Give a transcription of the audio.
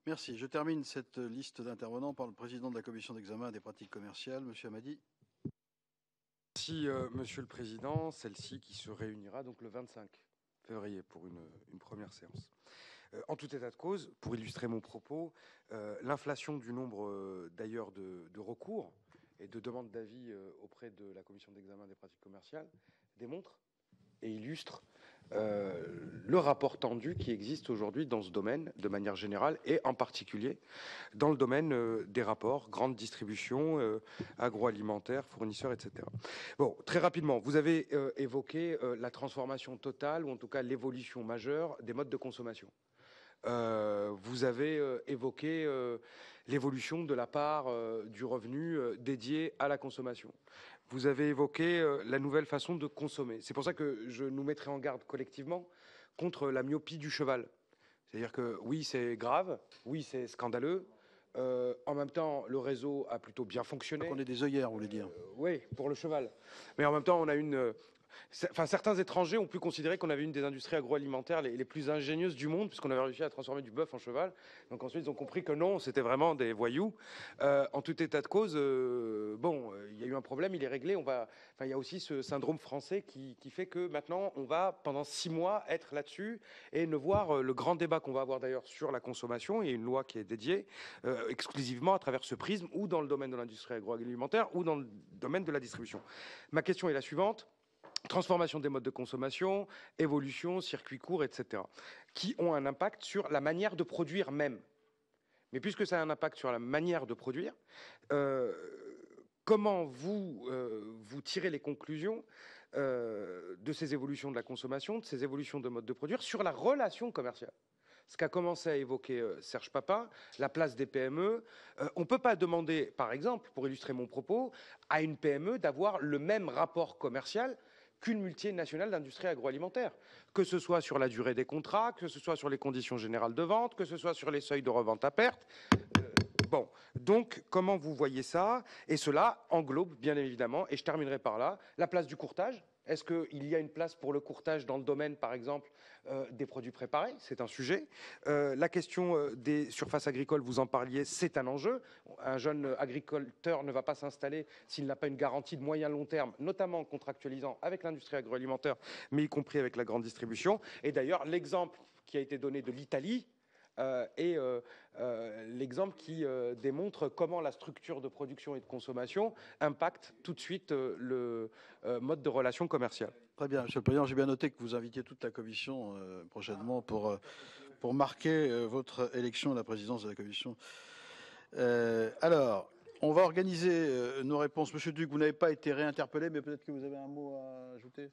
Merci. Je termine cette liste d'intervenants par le président de la commission d'examen des pratiques commerciales, Monsieur Amadi. Merci, Monsieur le Président. Celle-ci qui se réunira donc le 25 février pour une première séance. En tout état de cause, pour illustrer mon propos, l'inflation du nombre d'ailleurs de recours et de demandes d'avis auprès de la commission d'examen des pratiques commerciales démontre et illustre le rapport tendu qui existe aujourd'hui dans ce domaine de manière générale et en particulier dans le domaine des rapports, grande distribution, agroalimentaire, fournisseurs, etc. Bon, très rapidement, vous avez évoqué la transformation totale ou en tout cas l'évolution majeure des modes de consommation. Vous avez évoqué l'évolution de la part du revenu dédié à la consommation. Vous avez évoqué la nouvelle façon de consommer. C'est pour ça que je nous mettrai en garde collectivement contre la myopie du cheval. C'est-à-dire que oui, c'est grave, oui, c'est scandaleux. En même temps, le réseau a plutôt bien fonctionné. On est des œillères, vous voulez dire. Oui, pour le cheval. Mais en même temps, on a certains étrangers ont pu considérer qu'on avait une des industries agroalimentaires les plus ingénieuses du monde, puisqu'on avait réussi à transformer du bœuf en cheval. Donc ensuite, ils ont compris que non, c'était vraiment des voyous. En tout état de cause, il y a eu un problème, il est réglé. Il y a aussi ce syndrome français qui fait que maintenant, on va, pendant 6 mois, être là-dessus et ne voir le grand débat qu'on va avoir d'ailleurs sur la consommation. Il y a une loi qui est dédiée exclusivement à travers ce prisme, ou dans le domaine de l'industrie agroalimentaire, ou dans le domaine de la distribution. Ma question est la suivante. Transformation des modes de consommation, évolution, circuits courts, etc., qui ont un impact sur la manière de produire même. Mais puisque ça a un impact sur la manière de produire, comment vous tirez les conclusions de ces évolutions de la consommation, de ces évolutions de modes de produire sur la relation commerciale? Ce qu'a commencé à évoquer Serge Papin, la place des PME. On ne peut pas demander, par exemple, pour illustrer mon propos, à une PME d'avoir le même rapport commercial qu'une multinationale d'industrie agroalimentaire, que ce soit sur la durée des contrats, que ce soit sur les conditions générales de vente, que ce soit sur les seuils de revente à perte. Donc, comment vous voyez ça? Et cela englobe, bien évidemment, et je terminerai par là, la place du courtage. Est-ce qu'il y a une place pour le courtage dans le domaine, par exemple, des produits préparés? C'est un sujet. La question des surfaces agricoles, vous en parliez, c'est un enjeu. Un jeune agriculteur ne va pas s'installer s'il n'a pas une garantie de moyen long terme, notamment en contractualisant avec l'industrie agroalimentaire, mais y compris avec la grande distribution. Et d'ailleurs, l'exemple qui a été donné de l'Italie, et l'exemple qui démontre comment la structure de production et de consommation impacte tout de suite le mode de relation commerciale. Très bien, Monsieur le Président. J'ai bien noté que vous invitiez toute la Commission prochainement pour marquer votre élection à la présidence de la Commission. Alors, on va organiser nos réponses. Monsieur Duc, vous n'avez pas été réinterpellé, mais peut-être que vous avez un mot à ajouter.